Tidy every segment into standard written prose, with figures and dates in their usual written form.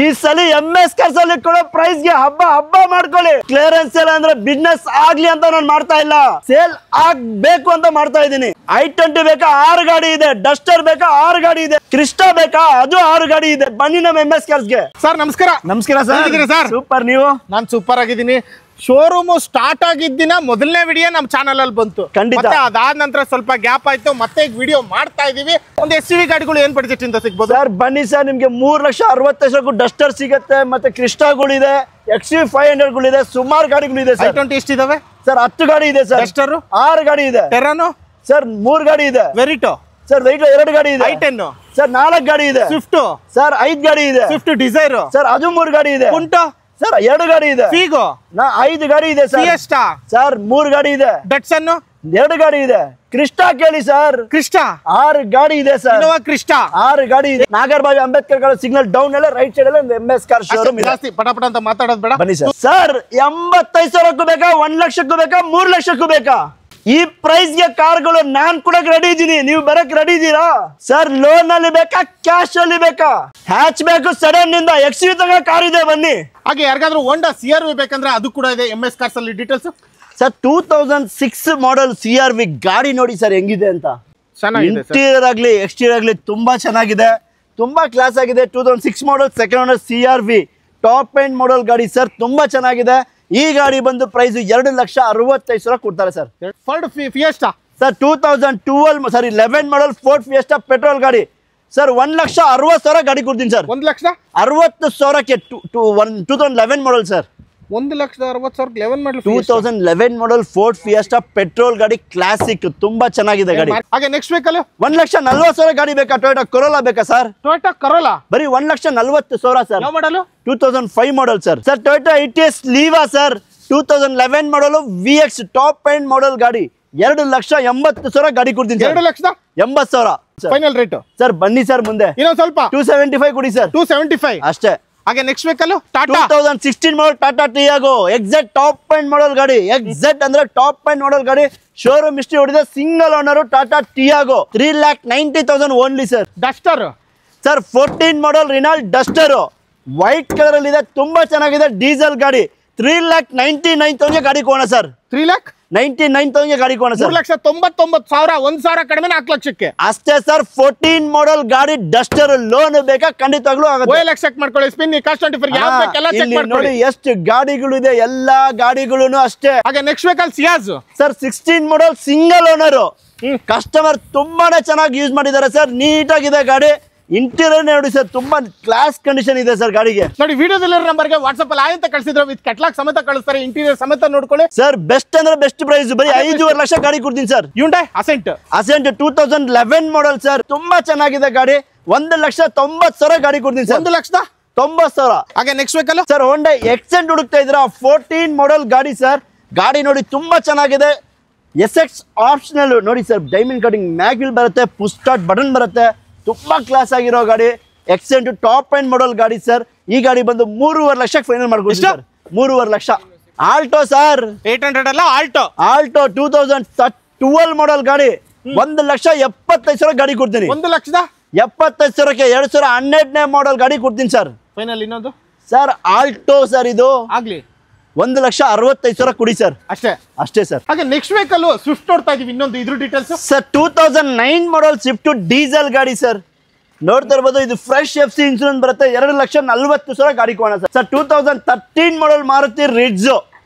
ಈ ಸಲ MS cars ಅಲ್ಲಿ ಕೊಡೋ ಪ್ರೈಸ್ ಗೆ ಹಬ್ಬ ಮಾಡ್ಕೊಳ್ಳಿ. ಕ್ಲಿಯರೆನ್ಸ್ ಸೇಲ್ ಅಂದ್ರೆ ಬಿಸ್ನೆಸ್ ಆಗ್ಲಿ ಅಂತ ನಾನು ಮಾಡ್ತಾ ಇಲ್ಲ, ಸೇಲ್ ಆಗ್ಬೇಕು ಅಂತ ಮಾಡ್ತಾ ಇದ್ದೀನಿ. i20 ಬೇಕಾ 6 ಗಾಡಿ ಇದೆ, ಡಸ್ಟರ್ ಬೇಕಾ 6 ಗಾಡಿ ಇದೆ, ಕ್ರಿಸ್ಟಾ ಬೇಕಾ ಅದು 6 ಗಾಡಿ ಇದೆ. ಬನ್ನಿ ನಮ್ಮ MS ಕಾರ್ಸ್ ಗೆ. ಸರ್ ನಮಸ್ಕಾರ. ನಮಸ್ಕಾರ ಸರ್. ಸೂಪರ್. ನೀವು? ನಾನು ಸೂಪರ್ ಆಗಿದ್ದೀನಿ. ಶೋರೂಮ್ ಸ್ಟಾರ್ಟ್ ಆಗಿದ್ದಿನ ಮೊದಲನೇ ವಿಡಿಯೋ ನಮ್ಮ ಚಾನಲ್ ಅಲ್ಲಿ ಬಂತು. ಖಂಡಿತ. ಅದಾದ ನಂತರ ಸ್ವಲ್ಪ ಗ್ಯಾಪ್ ಆಯ್ತು, ಮತ್ತೆ ಈಗ ವಿಡಿಯೋ ಮಾಡ್ತಾ ಇದೀವಿ. ಒಂದು SUV ಗಾಡಿಗಳು ಏನ್ ಬಡ್ಜೆಟ್ ಇಂದ ಸಿಗ್ಬೋದು ಸರ್? ಬನ್ನಿ ಸರ್, ನಿಮ್ಗೆ 3,60,000 ಡಸ್ಟರ್ ಸಿಗುತ್ತೆ, ಮತ್ತೆ ಕ್ರಿಸ್ಟಾಗಳಿದೆ, XV500 ಇದೆ, ಸುಮಾರು ಗಾಡಿಗಳಿದೆ ಸರ್. i20 ಎಷ್ಟಿದಾವೆ sir? 10 ಗಾಡಿ ಇದೆ ಸರ್. ಡಸ್ಟರ್ 6 ಗಾಡಿ ಇದೆ. ಟೆರಾನೋ ಸರ್ 3 ಗಾಡಿ ಇದೆ. ವೆರಿಟೋ ಸರ್ ವೆರಿಟೋ 2 ಗಾಡಿ ಇದೆ. i10 ಸರ್ 4 ಗಾಡಿ ಇದೆ. ಸ್ವಿಫ್ಟ್ ಸರ್ 5 ಗಾಡಿ ಇದೆ. ಸ್ವಿಫ್ಟ್ ಡಿಸೈರ್ ಸರ್ ಅದು 3 ಗಾಡಿ ಇದೆ. ಪುಂಟೋ ಸರ್ 2 ಗಾಡಿ ಇದೆ. ಫಿಗೋ 5 ಗಾಡಿ ಇದೆ ಸರ್. ಫಿಯೆಸ್ಟಾ ಸರ್ 3 ಗಾಡಿ ಇದೆ. ಡಟ್ಸನ್ 2 ಗಾಡಿ ಇದೆ. ಕ್ರಿಸ್ಟಾ ಕೇಳಿ ಸರ್. ಕ್ರಿಸ್ಟಾ 6 ಗಾಡಿ ಇದೆ ಸರ್. ಇನೋವಾ ಕ್ರಿಸ್ಟಾ 6 ಗಾಡಿ ಇದೆ. ನಾಗರಬಾವಿ ಅಂಬೇಡ್ಕರ್ ಸಿಗ್ನಲ್ ಡೌನ್ ಅಲ್ಲ ರೈಟ್ ಸೈಡ್ ಅಲ್ಲಿ MS ಕಾರ್ ಶೋರೂಮ್ ಇದೆ. ಜಾಸ್ತಿ ಪಟ ಅಂತ ಮಾತಾಡೋದು ಬೇಡ. ಬನ್ನಿ ಸರ್. ಸರ್ 85,000ಕ್ಕೂ ಬೇಕಾ, 1 ಲಕ್ಷಕ್ಕೂ ಬೇಕಾ, 3 ಲಕ್ಷಕ್ಕೂ ಬೇಕಾ? ಈ ಪ್ರೈಸ್ ಗೆ ಕಾರ್ಗಳು ನಾನ್ ಕೊಡಕ್ ರೆಡಿ ಇದ್ದೀನಿ, ನೀವು ಬರಕ್ ರೆಡಿ ಇದ್ದೀರಾ ಸರ್? ಲೋನ್ ಅಲ್ಲಿ ಬೇಕಾ, ಕ್ಯಾಶ್ ಅಲ್ಲಿ ಬೇಕಾ? ಹ್ಯಾಚ್ ಬೇಕು ಸಡನ್ ನಿಂದ XUV ತಗ ಕಾರ್ ಇದೆ, ಬನ್ನಿ. ಹಾಗೆ ಯಾರಿಗಾದ್ರೂ ಹೋಂಡಾ CRV ಬೇಕಂದ್ರೆ ಅದು ಕೂಡ ಇದೆ MS ಕಾರ್ಸ್ ಅಲ್ಲಿ. ಡೀಟೇಲ್ಸ್ ಸರ್ 2006 ಮಾಡೆಲ್ CRV ಗಾಡಿ ನೋಡಿ ಸರ್ ಹೆಂಗಿದೆ ಅಂತ. ಇಂಟೀರಿಯರ್ ಆಗ್ಲಿ ಎಕ್ಸ್ಟೀರಿಯರ್ ಆಗ್ಲಿ ತುಂಬಾ ಚೆನ್ನಾಗಿದೆ, ತುಂಬಾ ಕ್ಲಾಸ್ ಆಗಿದೆ. 2006 model second owner CRV top end model ಗಾಡಿ ಸರ್, ತುಂಬಾ ಚೆನ್ನಾಗಿದೆ. ಈ ಗಾಡಿ ಬಂದು ಪ್ರೈಸ್ 2,65,000 ಕೊಡ್ತಾರೆ sir. Ford fiesta sir 11 model Ford fiesta petrol ಗಾಡಿ ಸರ್, 1,60,000 ಗಾಡಿ ಕೊಡ್ತೀನಿ ಸರ್. 1,60,000ಕ್ಕೆ 2011 model sir. 1,60,000 ಮಾಡಲ್ 2011 ಮಾಡೆಲ್ ಫೋರ್ಡ್ ಫಿಯೆಸ್ಟಾ ಪೆಟ್ರೋಲ್ ಗಾಡಿ ಕ್ಲಾಸಿಕ್, ತುಂಬಾ ಚೆನ್ನಾಗಿದೆ ಗಾಡಿ. ಹಾಗೆ ನೆಕ್ಸ್ಟ್ ವೆಹಿಕಲ್ 1,40,000 ಗಾಡಿ ಬೇಕಾ? ಟೊಯೋಟಾ ಕೊರೋಲಾ ಬೇಕಾ ಸರ್? ಟೊಯೋಟಾ ಕರೋಲಾ ಬರೀ 1,40,000 ಸರ್. ಯಾವ ಮಾಡಲ್? 2005 model sir. Sir Toyota ETS Liva sir, 2011 model VX top end model ಗಾಡಿ, 2,80,000 ಗಾಡಿ ಕೊಡ್ತೀನಿ ಸರ್. 2,80,000 final rate sir. ಬನ್ನಿ ಸರ್ ಮುಂದೆ ಇನ್ನೊಂದು ಸ್ವಲ್ಪ 275 ಕೊಡಿ ಸರ್. 275 ಅಷ್ಟೇ. ಹಾಗೆ next vehicle Tata 2016 model Tata Tiago exact top end model ಗಾಡಿ. ಎಕ್ಸಾಕ್ಟ್ ಅಂದ್ರೆ ಟಾಪ್ ಎಂಡ್ ಮಾಡೆಲ್ ಗಾಡಿ, ಶೋರೂಮ್ ಹಿಸ್ಟ್ರಿ ಹೊಡಿದೆ, single owner Tata Tiago, 3,90,000 only sir. Duster sir 14 model Renault Duster white colour ಅಲ್ಲಿ ಇದೆ, ತುಂಬಾ ಚೆನ್ನಾಗಿದೆ. ಡೀಸೆಲ್ ಗಾಡಿ, 3,99,000 ಗಾಡಿ ಕೊಡೋಣ ಸರ್. 3,99,000 ಗಾಡಿ ಕೊಡೋಣ ಸರ್. 3,99,000 1,000 ಕಡಿಮೆ 4 ಲಕ್ಷಕ್ಕೆ ಅಷ್ಟೇ ಸರ್. 14 ಮಾಡೆಲ್ ಗಾಡಿ ಡಸ್ಟರ್, ಲೋನ್ ಬೇಕಾ? ಖಂಡಿತವಾಗ್ಲೂ ಆಗುತ್ತೆ. OLX ಚೆಕ್ ಮಾಡ್ಕೊಳ್ಳಿ, ಸ್ಪಿನ್ ಕಾಸ್ಟ್ 24 ಯಾವ ಬೇಕೆಲ್ಲ ಚೆಕ್ ಮಾಡ್ಕೊಳ್ಳಿ. ನೋಡಿ ಎಷ್ಟು ಗಾಡಿಗಳು ಇದೆ, ಎಲ್ಲಾ ಗಾಡಿಗಳು ಅಷ್ಟೇ. ಹಾಗೆ next vehicle ಸಿಯಾಜ್ sir 16 model single owner, customer ತುಂಬಾನೇ ಚೆನ್ನಾಗಿ ಯೂಸ್ ಮಾಡಿದ್ದಾರೆ ಸರ್. ನೀಟ್ ಆಗಿದೆ ಗಾಡಿ, ಇಂಟೀರಿಯರ್ ನೋಡಿ ಸರ್, ತುಂಬಾ ಕ್ಲಾಸ್ ಕಂಡೀಷನ್ ಇದೆ ಸರ್ ಗಾಡಿಗೆ. ನೋಡಿ ವಿಡಿಯೋದಲ್ಲಿ ನಂಬರ್ಗೆ ವಾಟ್ಸ್ಆಪ್ ಅಲ್ಲಿ ಆಯಂತ ಕಳಿಸಿದ್ರೆ ವಿತ್ ಕ್ಯಾಟಲಾಗ್ ಸಮೇತ ಕಳಿಸ್ತಾರೆ, ಇಂಟೀರಿಯರ್ ಸಮೇತ ನೋಡ್ಕೊಳ್ಳಿ ಸರ್. ಬೆಸ್ಟ್ ಅಂದ್ರೆ ಬೆಸ್ಟ್ ಪ್ರೈಸ್, ಬರೀ 5.5 ಲಕ್ಷ ಗಾಡಿ ಕೊಡ್ತೀನಿ sir. Hyundai asset 2011 model sir, ತುಂಬಾ ಚೆನ್ನಾಗಿದೆ ಗಾಡಿ, 1,90,000 ಗಾಡಿ ಕೊಡ್ತೀನಿ ಸರ್. 1,90,000. ಹಾಗೆ next vehicle sir Honda Accent ಹುಡುಕ್ತಾ ಇದ್ರ, 14 ಮಾಡೆಲ್ ಗಾಡಿ ಸರ್. ಗಾಡಿ ನೋಡಿ ತುಂಬಾ ಚೆನ್ನಾಗಿದೆ. SX ಆಪ್ಷನಲ್ ನೋಡಿ ಸರ್, ಡೈಮಂಡ್ ಕಟಿಂಗ್ ಮ್ಯಾಗ್ವಿಲ್ ಬರುತ್ತೆ, ಪುಶ್ ಸ್ಟಾರ್ಟ್ ಬಟನ್ ಬರುತ್ತೆ, ತುಂಬಾ ಕ್ಲಾಸ್ ಆಗಿರೋ ಗಾಡಿ. ಎಕ್ಸೆಂಟ್ ಟಾಪ್ ಎಂಡ್ ಮಾಡೆಲ್ ಗಾಡಿ ಸರ್. ಈ ಗಾಡಿ ಬಂದು 3.5 ಲಕ್ಷಕ್ಕೆ ಫೈನಲ್ ಮಾಡ್ಕೊಡ್ತೀನಿ ಸರ್. 3.5 ಲಕ್ಷ. ಆಲ್ಟೋ ಸರ್ 800 ಅಲ್ಲ, ಆಲ್ಟೋ 2012 ಮಾಡೆಲ್ ಗಾಡಿ, 1,70,000 ಗಾಡಿ ಕೊಡ್ತೀನಿ. 1,70,000ಕ್ಕೆ 2012ನೇ ಮಾಡೆಲ್ ಗಾಡಿ ಕೊಡ್ತೀನಿ ಸರ್. ಫೈನಲ್ ಇನ್ನೊಂದು ಸರ್ ಆಲ್ಟೋ ಸರ್, ಇದು ಆಗ್ಲಿ 1,65,000 ಕೊಡಿ ಸರ್. ಅಷ್ಟೇ ಸರ್. ಹಾಗೆ ನೆಕ್ಸ್ಟ್ ವೆಹಿಕಲ್ ಸ್ವಿಫ್ಟ್ ನೋಡ್ತಾ ಇದೀವಿ, ಇನ್ನೊಂದು ಇದ್ರ details sir. 2009 model Swift diesel ಗಾಡಿ ಸರ್, ನೋಡ್ತಾ ಇರ್ಬೋದು. ಇದು ಫ್ರೆಶ್ FC ಇನ್ಸೂರೆನ್ಸ್ ಬರುತ್ತೆ, 2,40,000 ಗಾಡಿ ಕೊಡೋಣ sir. 2013 model Maruti ridge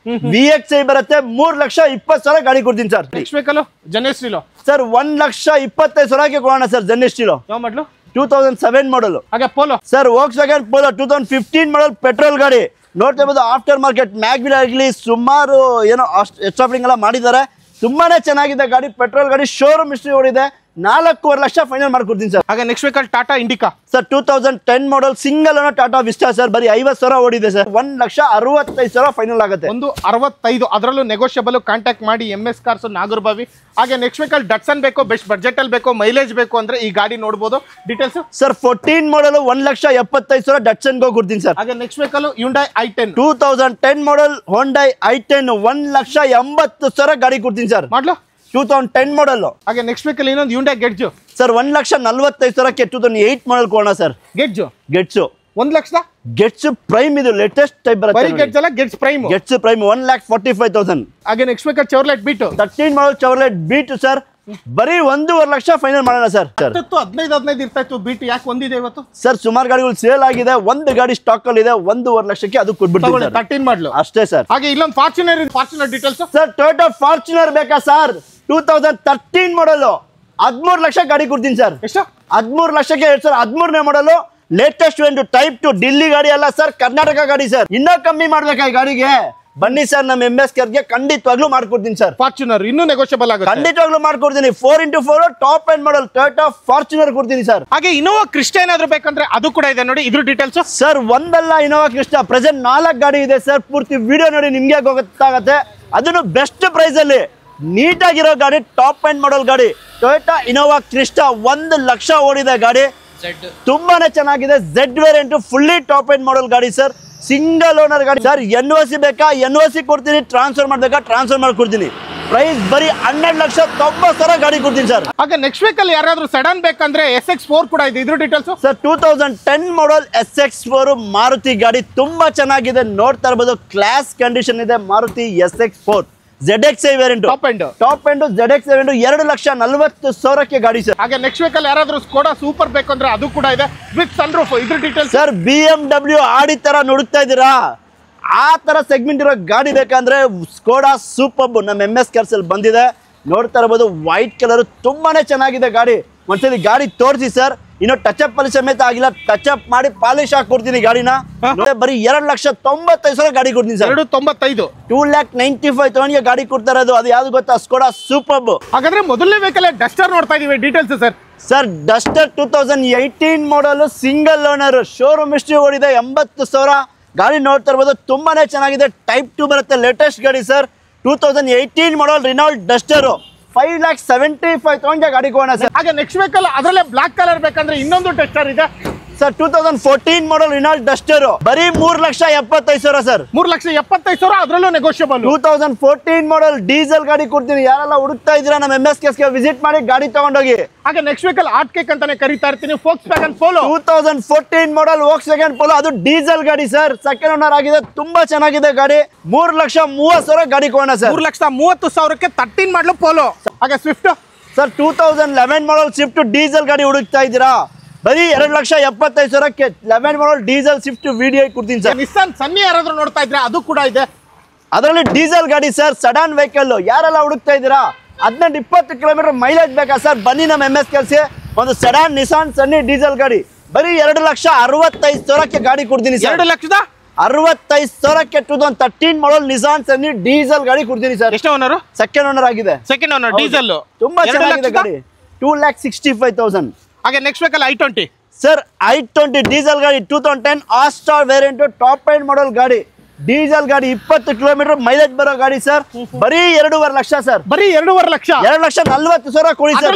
VXI ಬರುತ್ತೆ, 3,20,000 ಗಾಡಿ ಕೊಡ್ತೀನಿ ಸರ್. ನೆಕ್ಸ್ಟ್ ವೆಹಿಕಲ್ ಜೆನೆಸ್ಟಿಲೋ ಸರ್, 1,25,000ಗೆ ಕೊಡೋಣ ಸರ್. ಜೆನೆಸ್ಟಿಲೋ ಯಾವ ಮಾಡಲು? 2007 ಮಾಡೆಲ್. ಹಾಗೆ polo sir, Volkswagen polo 2015 model petrol ಗಾಡಿ, ನೋಡ್ತಾ ಇರ್ಬೋದು. ಆಫ್ಟರ್ ಮಾರ್ಕೆಟ್ ಮ್ಯಾಗ್ವಿಲ್ ಆಗಲಿ ಸುಮಾರು ಏನೋ ಎಕ್ಸ್ಟ್ರಾಫಿಂಗ್ ಎಲ್ಲ ಮಾಡಿದ್ದಾರೆ, ತುಂಬಾನೇ ಚೆನ್ನಾಗಿದೆ ಗಾಡಿ. ಪೆಟ್ರೋಲ್ ಗಾಡಿ, ಶೋರೂಮ್ ಹಿಸ್ಟ್ರಿ ಓಡಿದೆ, 4.5 ಲಕ್ಷ ಫೈನಲ್ ಮಾಡ್ಕೊಡ್ತೀನಿ ಸರ್. ಹಾಗೆ next vehicle Tata Indica sir, 2010 model single owner Tata Vista sir, ಬರೀ 50,000 ಓಡಿದೆ ಸರ್. 1,65,000 ಫೈನಲ್ ಆಗುತ್ತೆ. 1,65,000 ಅದರಲ್ಲೂ ನೆಗೋಷಿಯಬಲ್. ಕಾಂಟ್ಯಾಕ್ಟ್ ಮಾಡಿ MS ಕಾರ್ಸ್ ನಾಗರಬಾವಿ. ಹಾಗೆ ನೆಕ್ಸ್ಟ್ ವೆಹಿಕಲ್ ಡಟ್ಸನ್ ಬೇಕು, ಬೆಸ್ಟ್ ಬಜೆಟ್ ಅಲ್ಲಿ ಬೇಕು, ಮೈಲೇಜ್ ಬೇಕು ಅಂದ್ರೆ ಈ ಗಾಡಿ ನೋಡಬಹುದು. ಡೀಟೇಲ್ಸ್ ಸರ್ 14 ಮಾಡೆಲ್ 1,70,000 ಡಟ್ಸನ್ ಗೋ ಕೊಡ್ತೀನಿ ಸರ್. ಹಾಗೆ next vehicle Hyundai i10 2010 model Hyundai i10 1,80,000 ಗಾಡಿ ಕೊಡ್ತೀನಿ ಸರ್. ಮಾಡ್ಲು 2010 ಮಾಡೆಲ್. ಹಾಗೆ ನೆಕ್ಸ್ಟ್ ವೆಹಿಕಲ್ ಇನ್ನೊಂದು ಹ್ಯುಂಡೈ ಗೆಟ್ಜ್ ಸರ್, 1,40,000ಕ್ಕೆ 2008 ಮಾಡೆಲ್ ಕೊಡೋಣ ಸರ್. ಗೆಟ್ಜ್ 1 ಲಕ್ಷ ಗೆಟ್ಸ್ ಪ್ರೈಮ್ ಇದು ಲೇಟೆಸ್ಟ್ ಟೈಪ್ ಬರೀ ಬರುತ್ತೆ ಗೆಟ್ಸ್ ಅಲ್ಲ, ಗೆಟ್ಸ್ ಪ್ರೈಮ್. Gets prime 1,45,000. ಹಾಗೆ ನೆಕ್ಸ್ಟ್ ವೆಹಿಕಲ್ ಚೆವ್ರೊಲೆಟ್ ಬೀಟ್ 13 ಮಾಡಲ್ ಚೆವ್ರೊಲೆಟ್ ಬೀಟ್ ಸರ್, ಬರೀ 1.5 ಲಕ್ಷ ಫೈನಲ್ ಮಾಡೋಣ ಸರ್. 15 ಇರ್ತಾ ಇತ್ತು ಬೀಟ್, ಯಾಕೆ ಒಂದಿದೆ ಇವತ್ತು ಸರ್? ಸುಮಾರು ಗಾಡಿಗಳು ಸೇಲ್ ಆಗಿದೆ, ಒಂದು ಗಾಡಿ ಸ್ಟಾಕ್ ಅಲ್ಲಿ ಇದೆ, 1.5 ಲಕ್ಷಕ್ಕೆ ಅದು ಕೊಟ್ಬಿಡ್ತೀವಿ 13 ಮಾಡಲು ಅಷ್ಟೇ ಸರ್. ಹಾಗೆ ಇಲ್ಲೊಂದು Fortuner details sir. Toyota Fortuner ಬೇಕಾ ಸರ್? 2013 ಮಾಡಲ್ 13 ಲಕ್ಷ ಗಾಡಿ ಕೊಡ್ತೀನಿ ಸರ್. ಎಷ್ಟು? 13 ಲಕ್ಷಕ್ಕೆ 2013ನೇ ಮಾಡಲು ಲೇಟೆಸ್ಟ್ ಒಂದು ಟೈಪ್ 2 ಡಿಲ್ಲಿ ಗಾಡಿ ಅಲ್ಲ ಸರ್, ಕರ್ನಾಟಕ ಗಾಡಿ ಸರ್. ಇನ್ನೂ ಕಮ್ಮಿ ಮಾಡ್ಬೇಕಾ ಈ ಗಾಡಿಗೆ? ಬನ್ನಿ ಸರ್, ನಮ್ಮ MS ಕಾರ್ಗೆ ಖಂಡಿತವಾಗ್ಲೂ ಮಾಡ್ಕೊಡ್ತೀನಿ ಸರ್. ಫಾರ್ಚುನರ್ ಇನ್ನೂ ನೆಗೋಷಿಯಬಲ್ ಆಗುತ್ತೆ, ಖಂಡಿತವಾಗ್ಲೂ ಮಾಡ್ಕೊಡ್ತೀನಿ. 4x4 ಟಾಪ್ ಎಂಡ್ ಮಾಡಲ್ ಟೊಯೋಟಾ ಫಾರ್ಚುನರ್ ಕೊಡ್ತೀನಿ ಸರ್. ಹಾಗೆ ಇನೋವಾ ಕ್ರಿಸ್ಟಾ ಏನಾದ್ರು ಬೇಕಂದ್ರೆ ಅದು ಕೂಡ ಇದೆ ನೋಡಿ, ಇದ್ರ ಡೀಟೇಲ್ಸ್ ಸರ್. ಒಂದಲ್ಲ ಇನೋವಾ ಕ್ರಿಸ್ಟಾ ಪ್ರೆಸೆಂಟ್ 4 ಗಾಡಿ ಇದೆ ಸರ್. ಪೂರ್ತಿ ವಿಡಿಯೋ ನೋಡಿ ನಿಮ್ಗೆ ಗೊತ್ತಾಗತ್ತೆ. ಅದನ್ನು ಬೆಸ್ಟ್ ಪ್ರೈಸ್ ಅಲ್ಲಿ ನೀಟಾಗಿರೋ ಗಾಡಿ, ಟಾಪ್ ಎಂಡ್ ಮಾಡಲ್ ಗಾಡಿ ಟೊಯೋಟಾ ಇನೋವಾ ಕ್ರಿಸ್ಟಾ 1 ಲಕ್ಷ ಓಡಿದೆ ಗಾಡಿ, ತುಂಬಾನೇ ಚೆನ್ನಾಗಿದೆ. Z variant fully top end model ಗಾಡಿ ಸರ್, ಸಿಂಗಲ್ ಓನರ್ ಗಾಡಿ ಸರ್. NOC ಬೇಕಾ? NOC ಕೊಡ್ತೀನಿ. ಟ್ರಾನ್ಸ್ಫರ್ ಮಾಡ್ಬೇಕಾ? ಟ್ರಾನ್ಸ್ಫರ್ ಮಾಡ್ಕೊಡ್ತೀನಿ. ಪ್ರೈಸ್ ಬರೀ 12,90,000 ಗಾಡಿ ಕೊಡ್ತೀನಿ ಸರ್. ಹಾಗೆ ನೆಕ್ಸ್ಟ್ ವೆಹಿಕಲ್ ಯಾರಾದ್ರೂ ಸಡನ್ ಬೇಕಂದ್ರೆ SX4 ಕೂಡ ಇದೆ, ಇದ್ರ ಡೀಟೇಲ್ಸ್ ಸರ್. 2010 ಮಾಡಲ್ SX4 ಮಾರುತಿ ಗಾಡಿ ತುಂಬಾ ಚೆನ್ನಾಗಿದೆ, ನೋಡ್ತಾ ಇರಬಹುದು. ಕ್ಲಾಸ್ ಕಂಡೀಷನ್ ಇದೆ Maruti SX4 ZXi variant top end ZXi variant 2,40,000ಕ್ಕೆ ಗಾಡಿ ಸರ್. ಹಾಗೆ ನೆಕ್ಸ್ಟ್ ವೆಹಿಕಲ್ ಯಾರಾದ್ರೂ ಸ್ಕೋಡಾ ಸೂಪರ್ ಬೇಕಂದ್ರೆ ಅದು ಕೂಡ ಇದೆ ವಿತ್ ಸನ್ರೂಫ್, ಇದ್ರ ಡೀಟೇಲ್ಸ್ ಸರ್. BMW ಆಡಿ ತರ ನೋಡುತ್ತಾ ಇದ್ದೀರಾ? ಆ ತರ ಸೆಗ್ಮೆಂಟ್ ಇರೋ ಗಾಡಿ ಬೇಕಂದ್ರೆ ಸ್ಕೋಡಾ ಸೂಪರ್ ನಮ್ಮ MS ಕಾರ್ಸ್ ಅಲ್ಲಿ ಬಂದಿದೆ, ನೋಡ್ತಾ ಇರಬಹುದು. ವೈಟ್ ಕಲರ್ ತುಂಬಾನೇ ಚೆನ್ನಾಗಿದೆ ಗಾಡಿ. ಒಂದ್ಸಲಿ ಗಾಡಿ ತೋರಿಸಿ ಸರ್. ಇನ್ನು ಟಚ್ ಅಪ್ ಅಲ್ಲಿ ಸಮೇತ ಆಗಿಲ್ಲ, ಟಚ್ ಅಪ್ ಮಾಡಿ ಪಾಲಿಶ್ ಹಾಕಿ ಕೊಡ್ತೀನಿ ಗಾಡಿನ. ಬರೀ 2,95,000 ಗಾಡಿ ಕೊಡ್ತೀನಿ ಸರ್. 2,95 2,95,000 ಗಾಡಿ ಕೊಡ್ತಾ ಇರೋದು. ಅದು ಯಾವ್ದು ಗೊತ್ತಾ? Skoda super. ಹಾಗಾದ್ರೆ ಮೊದಲನೇ ವೆಹಿಕಲ್ ಡಸ್ಟರ್ ನೋಡ್ತಾ ಇದೀವಿ, details sir. Sir. Duster 2018 model single owner, showroom history ಓಡಿದೆ 80,000 ಗಾಡಿ ನೋಡ್ತಾ ಇರ್ಬೋದು. ತುಂಬಾನೇ ಚೆನ್ನಾಗಿದೆ, ಟೈಪ್ 2 ಬರುತ್ತೆ, ಲೇಟೆಸ್ಟ್ ಗಾಡಿ ಸರ್. 2018 ಮಾಡಲ್ ರಿನಾಲ್ಟ್ ಡಸ್ಟರ್ 5,75,000 ಗಾಡಿ ಕೊಡೋಣ ಸರ್. ಹಾಗೆ ನೆಕ್ಸ್ಟ್ ವೆಹಿಕಲ್ ಅದರಲ್ಲೇ ಬ್ಲಾಕ್ ಕಲರ್ ಬೇಕಂದ್ರೆ ಇನ್ನೊಂದು ಡಸ್ಟರ್ ಇದೆ ಸರ್. 2014 ಮಾಡಲ್ ರಿನಾಲ್ಟ್ ಡಸ್ಟರ್ ಬರೀ 3,75,000 ಸರ್. 3,75,000 ಅದರಲ್ಲೂ ನೆಗೋಷಿಯಬಲ್. 2014 ಮಾಡಲ್ ಡೀಸೆಲ್ ಗಾಡಿ ಕೊಡ್ತೀನಿ. ಯಾರೆಲ್ಲ ಹುಡುಕ್ತಾ ಇದ್ದೀರಾ ನಮ್ಮ MS ಕಾರ್ಸ್ಗೆ ವಿಸಿಟ್ ಮಾಡಿ ಗಾಡಿ ತಗೊಂಡೋಗಿ. ಹಾಗೆ ನೆಕ್ಸ್ಟ್ ವೆಹಿಕಲ್ ಆರ್ಟ್ ಕೇಕ್ ಅಂತಾನೆ ಕರೀತಾ ಇರ್ತೀನಿ, Volkswagen Polo 2014 ಮಾಡಲ್ Volkswagen Polo, ಅದು ಡೀಸೆಲ್ ಗಾಡಿ ಸರ್, ಸೆಕೆಂಡ್ ಓನರ್ ಆಗಿದೆ, ತುಂಬಾ ಚೆನ್ನಾಗಿದೆ ಗಾಡಿ. 3,30,000 ಗಾಡಿ ಕೊಡೋಣ ಸರ್. 3,30,000ಕ್ಕೆ 13 ಮಾಡಲು ಪೋಲೋ. ಹಾಗೆ ಸ್ವಿಫ್ಟ್ ಸರ್. 2011 ಮಾಡಲ್ ಸ್ವಿಫ್ಟ್ ಡೀಸೆಲ್ ಗಾಡಿ ಹುಡುಕ್ತಾ ಇದ್ದೀರಾ? ಬರೀ 2,75,000ಕ್ಕೆ 11 ಮಾಡಲ್ ಡೀಸೆಲ್ ಸ್ವಿಫ್ಟ್ ವಿಡಿಯೋ ಕೊಡ್ತೀನಿ ಸರ್. ನಿಸ್ಸಾನ್ ಸನ್ನಿ ಯಾರಾದ್ರೂ ನೋಡ್ತಾ ಇದ್ರೆ ಅದು ಕೂಡ ಇದೆ, ಅದರಲ್ಲಿ ಡೀಸೆಲ್ ಗಾಡಿ ಸರ್. ಸಡನ್ ವೆಹಿಕಲ್ ಯಾರೆಲ್ಲ ಹುಡುಕ್ತಾ ಇದ್ದೀರಾ? 18-20 ಕಿಲೋಮೀಟರ್ ಮೈಲೇಜ್ ಬೇಕಾ ಸರ್? ಬನ್ನಿ ನಮ್ಮ MS ಕಾರ್ಸ್ಗೆ. ಒಂದು ಸಡನ್ ನಿಸಾನ್ ಸನ್ನಿ ಡೀಸೆಲ್ ಗಾಡಿ ಬರೀ 2,65,000ಕ್ಕೆ ಗಾಡಿ ಕೊಡ್ತೀನಿ ಸರ್. 2,65,000ಕ್ಕೆ 2013 ಮಾಡಲ್ ನಿಸಾನ್ ಸನ್ನಿ ಡೀಸೆಲ್ ಗಾಡಿ ಕೊಡ್ತೀನಿ ಸರ್. ಎಷ್ಟು ಓನರ್? ಸೆಕೆಂಡ್ ಓನರ್ ಆಗಿದೆ. ಸೆಕೆಂಡ್ ಓನರ್ ಡೀಸೆಲ್, ತುಂಬಾ ಚೆನ್ನಾಗಿದೆ ಗಾಡಿ. 2,65,000. ಹಾಗೆ next vehicle i20 sir. i20 diesel ಗಾಡಿ 2010 ಆಸ್ಟಾರ್ ವೇರಿಯಂಟ್ ಟಾಪ್ ಎಂಡ್ ಮಾಡಲ್ ಗಾಡಿ, ಡೀಸೆಲ್ ಗಾಡಿ 20 ಕಿಲೋಮೀಟರ್ ಮೈಲೇಜ್ ಬರೋ ಗಾಡಿ ಸರ್. ಬರೀ 2.5 ಲಕ್ಷ ಸರ್. ಬರೀ 2.5 ಲಕ್ಷ. 2,40,000 ಕೊಡಿ ಸರ್.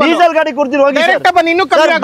ಡೀಸೆಲ್ ಗಾಡಿ ಕೊಡ್ತೀನಿ ಹೋಗಿ ಸರ್.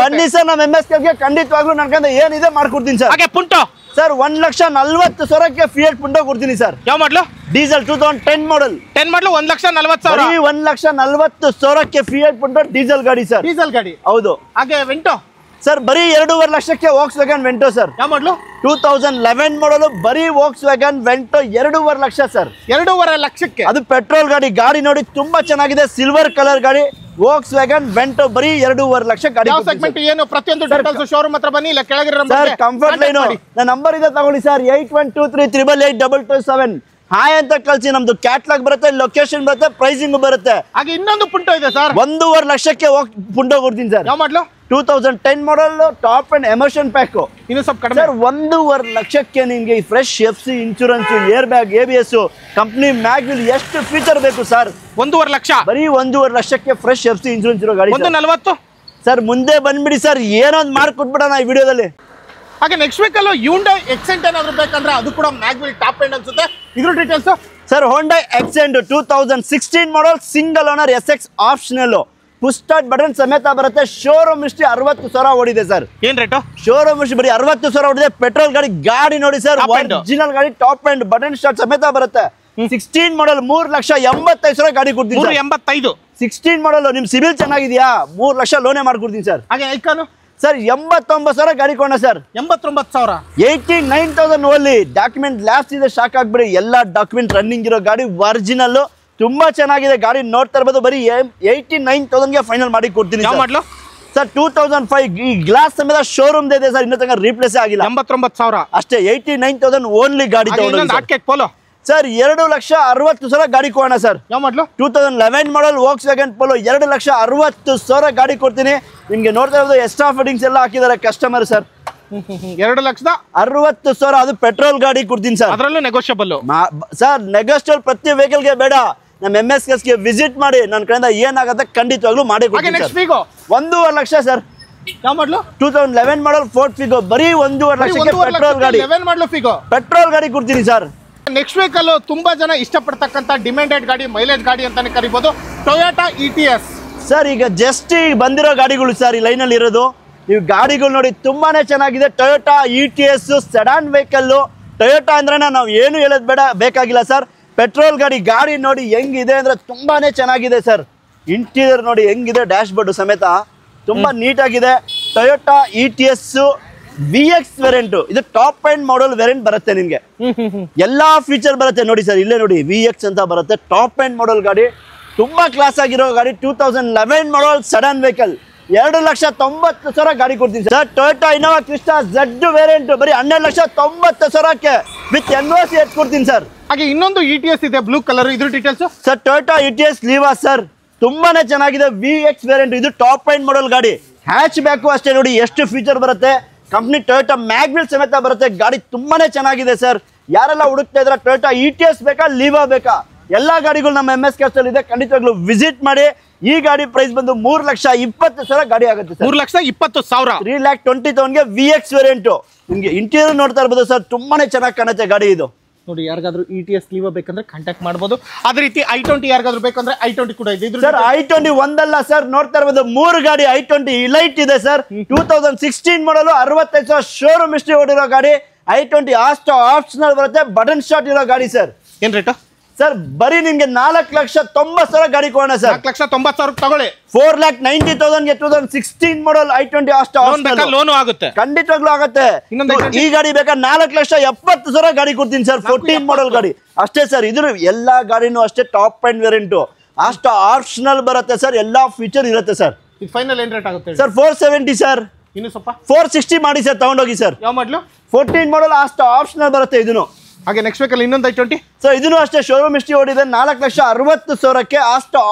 ಬನ್ನಿ ಸರ್ ನಮ್ಮ MS ಕಾರ್ಗೆ ಖಂಡಿತವಾಗ್ಲೂ ನನ್ಕಂದ ಏನಿದೆ ಮಾಡ್ಕೊಡ್ತೀನಿ ಸರ್. ಹಾಗೆ ಪುಂಟೋ ಸರ್ 1,40,000ಕ್ಕೆ ಫಿಯಟ್ ಪುಂಟೋ ಕೊಡ್ತೀನಿ ಸರ್. ಯಾವ ಮಾಡಲು? ಡೀಸೆಲ್ 2010 ಮಾಡಲ್ 10 ಮಾಡಲು 1,40,000. 1,40,000ಕ್ಕೆ ಫಿಯಟ್ ಪುಂಟೋ ಡೀಸೆಲ್ ಗಾಡಿ ಸರ್. ಡೀಸೆಲ್ ಗಾಡಿ ಹೌದು. ಹಾಗೆ ವೆಂಟೋ ಸರ್ ಬರೀ 2.5 ಲಕ್ಷಕ್ಕೆ Volkswagen ವೆಂಟೋ ಸರ್. ಯಾವ ಮಾಡಲು? 2011 ಮಾಡಲು ಬರೀ Volkswagen ವೆಂಟೋ 2.5 ಲಕ್ಷ ಸರ್. 2.5 ಲಕ್ಷಕ್ಕೆ. ಅದು ಪೆಟ್ರೋಲ್ ಗಾಡಿ. ಗಾಡಿ ನೋಡಿ ತುಂಬಾ ಚೆನ್ನಾಗಿದೆ, ಸಿಲ್ವರ್ ಕಲರ್ ಗಾಡಿ Volkswagen ವೆಂಟೋ ಬರೀ 2.5 ಲಕ್ಷ ಗಾಡಿ. ಯಾವ ಸೆಗ್ಮೆಂಟ್ ಏನು? ಪ್ರತಿಯೊಂದು ಡೀಟೇಲ್ಸ್ ಶೋರೂಮ್ ಹತ್ರ ಬನ್ನಿ, ಇಲ್ಲ ಕೆಳಗಿರೋ ಸರ್ ಕಂಫರ್ಟ್ ಲೈನ್ ನನ್ನ ನಂಬರ್ ಇದೆ ತಗೊಳ್ಳಿ ಸರ್. 8123888227 ಹಾಯ್ ಅಂತ ಕಳ್ಸಿ. ನಮ್ದು ಕ್ಯಾಟ್ಲಾಗ್ ಬರುತ್ತೆ, ಲೊಕೇಶನ್ ಬರುತ್ತೆ, ಪ್ರೈಸಿಂಗ್ ಬರುತ್ತೆ. ಹಾಗೆ ಇನ್ನೊಂದು ಪುಂಟೋ ಇದೆ ಸರ್. 1.5 ಲಕ್ಷಕ್ಕೆ ಪುಂಟೋ ಕೊಡ್ತೀನಿ ಸರ್. ಯಾವ ಮಾಡಲು? 2010 model top and emotion pack. ಇನ್ನು ಸ್ವಲ್ಪ ಕಡಿಮೆ ಸರ್. 1.5 ಲಕ್ಷಕ್ಕೆ ನಿಮಗೆ fresh FC insurance, air bag, ABS, company mag wheel, ಎಷ್ಟು ಫೀಚರ್ ಬೇಕು ಸರ್? 1.5 ಲಕ್ಷ. ಬರೀ 1.5 ಲಕ್ಷಕ್ಕೆ ಫ್ರೆಶ್ FC ಇನ್ಶೂರೆನ್ಸ್ ಇರೋ ಗಾಡಿ. 140 ಸರ್. ಮುಂದೆ ಬಂದ್ಬಿಡಿ ಸರ್, ಏನೊಂದು ಮಾಡ್ಕೊಟ್ಬಿಡೋಣ ಈ ವಿಡಿಯೋದಲ್ಲಿ. ಹಾಗೆ ನೆಕ್ಸ್ಟ್ ವೆಹಿಕಲ್ Hyundai Accent ಏನಾದ್ರು ಬೇಕಂದ್ರೆ ಅದು ಕೂಡ ಮ್ಯಾಗ್ವಿಲ್ ಟಾಪ್ ಎಂಡ್ ಅನ್ಸುತ್ತೆ, ಇದ್ರ details sir. Hyundai Accent 2016 model single owner SX optional, push start button ಸಮೇತ ಬರುತ್ತೆ. ಶೋರೂಮ್ ಹಿಸ್ಟ್ರಿ 60,000 ಓಡಿದೆ ಸರ್. ಏನ್ ರೇಟು? ಶೋರೂಮ್ ಹಿಸ್ಟ್ರಿ ಬರೀ 60,000 ಓಡಿದೆ. ಪೆಟ್ರೋಲ್ ಗಾಡಿ. ಗಾಡಿ ನೋಡಿ ಸರ್, ಒರಿಜಿನಲ್ ಗಾಡಿ, ಟಾಪ್ ಎಂಡ್ ಬಟನ್ ಸ್ಟಾರ್ಟ್ ಸಮೇತ ಬರುತ್ತೆ. 16 ಮಾಡಲ್ 3,85,000 ಗಾಡಿ ಕೊಡ್ತೀನಿ. 385. 16 ಮಾಡಲ್. ನಿಮ್ ಸಿಬಿಲ್ ಚೆನ್ನಾಗಿದೆಯಾ? 3 ಲಕ್ಷ ಲೋನೇ ಮಾಡ್ಕೊಡ್ತೀನಿ ಸರ್. ಹಾಗೆ ಐಕಾನು ಸರ್ 89,000 ಗಾಡಿ ಕೊಡೋಣ ಸರ್. 89,000. 89,000 ಓನ್ಲಿ. ಡಾಕ್ಯುಮೆಂಟ್ ಲ್ಯಾಪ್ಸ್ ಇದೆ, ಶಾಕ್ ಆಗ್ಬಿಡಿ. ಎಲ್ಲ ಡಾಕ್ಯುಮೆಂಟ್ ರನ್ನಿಂಗ್ ಇರೋ ಗಾಡಿ, ಒರಿಜಿನಲ್, ತುಂಬಾ ಚೆನ್ನಾಗಿದೆ ಗಾಡಿ. ನೋಡ್ತಾ ಇರ್ಬೋದು. ಬರೀ 89,000ಗೆ ಫೈನಲ್ ಮಾಡಿ ಕೊಡ್ತೀನಿ. ಯಾವ ಮಾಡಲು ಸರ್? 2005. ಈ ಗ್ಲಾಸ್ ಸಮೇತ ಶೋರೂಮ್ ಇದೆ ಸರ್, ಇನ್ನೂ ತನಕ ರೀಪ್ಲೇಸ್ ಆಗಿಲ್ಲ. 89,000 ಅಷ್ಟೇ. 89,000 ಓನ್ಲಿ ಗಾಡಿ ತಗೊಂಡು ಪೋಲೋ ಸರ್. 2,60,000 ಗಾಡಿ ಕೊಡೋಣ ಸರ್. ಯಾವ ಮಾಡಲು? 2011 ಮಾಡಲ್ ವೋಕ್ಸ್ವ್ಯಾಗನ್ ಪೋಲೋ. 2,60,000 ಗಾಡಿ ಕೊಡ್ತೀನಿ ನಿಮ್ಗೆ. ನೋಡ್ತಾ ಇರೋದು ಎಕ್ಸ್ಟ್ರಾ ಫಿಟ್ಟಿಂಗ್ಸ್ ಎಲ್ಲ ಹಾಕಿದ್ದಾರೆ ಕಸ್ಟಮರ್ ಸರ್. 2,60,000 ಅದು ಪೆಟ್ರೋಲ್ ಗಾಡಿ ಕೊಡ್ತೀನಿ ಸರ್. ಅದರಲ್ಲೂ ನೆಗೋಷಿಯಬಲ್ ಸರ್. ನೆಗೋಷಿಯಬಲ್ ಪ್ರತಿ ವೆಹಿಕಲ್ಗೆ ಬೇಡ, ನಮ್ಮ MSKSಗೆ ವಿಸಿಟ್ ಮಾಡಿ. ನನ್ನ ಕಡೆಯಿಂದ ಏನಾಗುತ್ತೆ ಖಂಡಿತವಾಗ್ಲೂ ಮಾಡಿ ಕೊಡ್ತೀನಿ ಸರ್. 1.5 ಲಕ್ಷ ಸರ್. ಯಾವ ಮಾಡಲು? 2011 ಮಾಡಲ್ ಫೋರ್ಡ್ ಫಿಗೋ. ಬರೀ 1.5 ಲಕ್ಷಕ್ಕೆ ಪೆಟ್ರೋಲ್ ಗಾಡಿ. 11 ಮಾಡಲು ಫಿಗೋ ಪೆಟ್ರೋಲ್ ಗಾಡಿ ಕೊಡ್ತೀನಿ ಸರ್. ನೆಕ್ಸ್ಟ್ ವೆಹಿಕಲ್ ತುಂಬಾ ಜನ ಇಷ್ಟಪಡ್ತಕ್ಕಂಥ ಡಿಮ್ಯಾಂಡೆಡ್ ಗಾಡಿ, ಮೈಲೇಜ್ ಗಾಡಿ ಅಂತಾನೆ ಕರಿಬಹುದು, ಟೊಯೋಟಾ ETS ಸರ್. ಈಗ ಜಸ್ಟ್ ಈಗ ಬಂದಿರೋ ಗಾಡಿಗಳು ಸರ್ ಈ ಲೈನಲ್ಲಿ ಇರೋದು. ನೀವು ಗಾಡಿಗಳು ನೋಡಿ ತುಂಬಾನೇ ಚೆನ್ನಾಗಿದೆ. Toyota ETS sedan vehicle. Toyota ಅಂದ್ರೆ ನಾವು ಏನು ಹೇಳೋದು ಬೇಕಾಗಿಲ್ಲ ಸರ್. ಪೆಟ್ರೋಲ್ ಗಾಡಿ. ಗಾಡಿ ನೋಡಿ ಹೆಂಗಿದೆ ಅಂದ್ರೆ ತುಂಬಾನೇ ಚೆನ್ನಾಗಿದೆ ಸರ್. ಇಂಟೀರಿಯರ್ ನೋಡಿ ಹೆಂಗಿದೆ, ಡ್ಯಾಶ್ ಬೋರ್ಡ್ ಸಮೇತ ತುಂಬಾ ನೀಟಾಗಿದೆ. Toyota ETS VX variant. ಇದು ಟಾಪ್ ಎಂಡ್ ಮಾಡಲ್ ವೇರಿಯಂಟ್ ಬರುತ್ತೆ ನಿಮ್ಗೆ. ಎಲ್ಲಾ ಫೀಚರ್ ಬರುತ್ತೆ ನೋಡಿ ಸರ್. ಇಲ್ಲೇ ನೋಡಿ VX ಅಂತ ಬರುತ್ತೆ. ಟಾಪ್ ಎಂಡ್ ಮಾಡಲ್ ಗಾಡಿ, ತುಂಬಾ ಕ್ಲಾಸ್ ಆಗಿರೋ ಗಾಡಿ. 2011 ಮಾಡಲ್ ಸಡನ್ ವೆಹಿಕಲ್. 2,90,000 ಗಾಡಿ ಕೊಡ್ತೀನಿ sir. Toyota Innova Crysta Z variant. ಬರೀ 12,90,000ಕ್ಕೆ ವಿತ್ NOC ಕೊಡ್ತೀನಿ ಸರ್. ಹಾಗೆ ಇನ್ನೊಂದು ETS ಇದೆ ಬ್ಲೂ ಕಲರ್. ಇದ್ರ details sir? Toyota ETS Liva sir. ತುಂಬಾನೇ ಚೆನ್ನಾಗಿದೆ. VX variant. ಇದು ಟಾಪ್ ಎಂಡ್ ಮಾಡಲ್ ಗಾಡಿ. ಹ್ಯಾಚ್ ಬ್ಯಾಕು ಅಷ್ಟೇ ನೋಡಿ ಎಷ್ಟು ಫೀಚರ್ ಬರುತ್ತೆ. ಕಂಪ್ನಿ ಟೊಯೋಟಾ ಮ್ಯಾಗ್ವಿಲ್ ಸಮೇತ ಬರುತ್ತೆ. ಗಾಡಿ ತುಂಬಾನೇ ಚೆನ್ನಾಗಿದೆ ಸರ್. ಯಾರೆಲ್ಲ ಹುಡುಕ್ತಾ ಇದ್ರ ಟೊಯೋಟಾ ETS ಬೇಕಾ ಲೀವಾ ಬೇಕಾ, ಎಲ್ಲಾ ಗಾಡಿಗಳು ನಮ್ಮ MSKS ಅಲ್ಲಿ ಇದೆ. ಖಂಡಿತವಾಗ್ಲೂ ವಿಸಿಟ್ ಮಾಡಿ. ಈ ಗಾಡಿ ಪ್ರೈಸ್ ಬಂದು 3,20,000 ಗಾಡಿ ಆಗುತ್ತೆ ಸರ್. 3,20,000. 3,20,000ಗೆ VX variant. ನಿಮ್ಗೆ ಇಂಟೀರಿಯರ್ ನೋಡ್ತಾ ಇರ್ಬೋದು ಸರ್. ತುಂಬಾನೇ ಚೆನ್ನಾಗಿ ಕಾಣುತ್ತೆ ಗಾಡಿ ಇದು. ನೋಡಿ, ಯಾರಿಗಾದ್ರೂ ETS ಲೀವಾ ಬೇಕಂದ್ರೆ ಕಾಂಟ್ಯಾಕ್ಟ್ ಮಾಡಬಹುದು. ಅದೇ ರೀತಿ i20 ಯಾರಿಗಾದ್ರೂ ಬೇಕಂದ್ರೆ i20 ಕೂಡ ಇದೆ ಸರ್. i20 ಒಂದಲ್ಲ ಸರ್, ನೋಡ್ತಾ ಇರ್ಬೋದು 3 ಗಾಡಿ. i20 ಇಲೈಟ್ ಇದೆ ಸರ್. 2016 ಮಾಡಲು 65,000 ಶೋರೂಮ್ ಹಿಸ್ಟ್ರಿ ಓಡಿರೋ ಗಾಡಿ. i20 ಆಪ್ಷನಲ್ ಬರುತ್ತೆ, ಬಟನ್ ಸ್ಟಾರ್ಟ್ ಇರೋ ಗಾಡಿ ಸರ್. ಏನ್ ರೇಟ್ ಸರ್? ಬರೀ ನಿಮ್ಗೆ 4,90,000 ಗಾಡಿ ಕೊಡೋಣ ಸರ್. 4,90,000 ತಗೊಳ್ಳಿ. 4,90,000ಗೆ 2016 ಮಾಡಲ್ i20 ಲೋನು ಆಗುತ್ತೆ. ಖಂಡಿತವಾಗ್ಲೂ ಆಗುತ್ತೆ. ಈ ಗಾಡಿ ಬೇಕಾ 4,70,000 ಗಾಡಿ ಕೊಡ್ತೀನಿ ಸರ್. 14 ಮಾಡಲ್ ಗಾಡಿ ಅಷ್ಟೇ ಸರ್. ಇದ್ರ ಎಲ್ಲಾ ಗಾಡಿನೂ ಅಷ್ಟೇ ಟಾಪ್ ಅಂಡ್ ವೇರಿಯಂಟ್. ಆಪ್ಷನಲ್ ಬರುತ್ತೆ ಸರ್. ಎಲ್ಲಾ ಫೀಚರ್ ಇರುತ್ತೆ ಸರ್. ಇದು ಫೈನಲ್ ಏನ್ ರೇಟ್ ಆಗುತ್ತೆ ಸರ್? 470 ಸರ್. ಇನ್ನು ಸ್ವಲ್ಪ 460 ಮಾಡಿ ಸರ್, ತಗೊಂಡೋಗಿ ಸರ್. ಯಾವ ಮಾಡಲು? 14 ಮಾಡಲ್ ಆಪ್ಷನಲ್ ಬರುತ್ತೆ ಇದನ್ನು. ಹಾಗೆ ನೆಕ್ಸ್ಟ್ ವೆಹಿಕಲ್ ಇನ್ನೊಂದು i20 ಸರ್. ಇದನ್ನು ಅಷ್ಟೇ ಶೋರೂಮ್ ಹಿಸ್ಟ್ರಿ ಓಡಿದೆ. 4,60,000ಕ್ಕೆ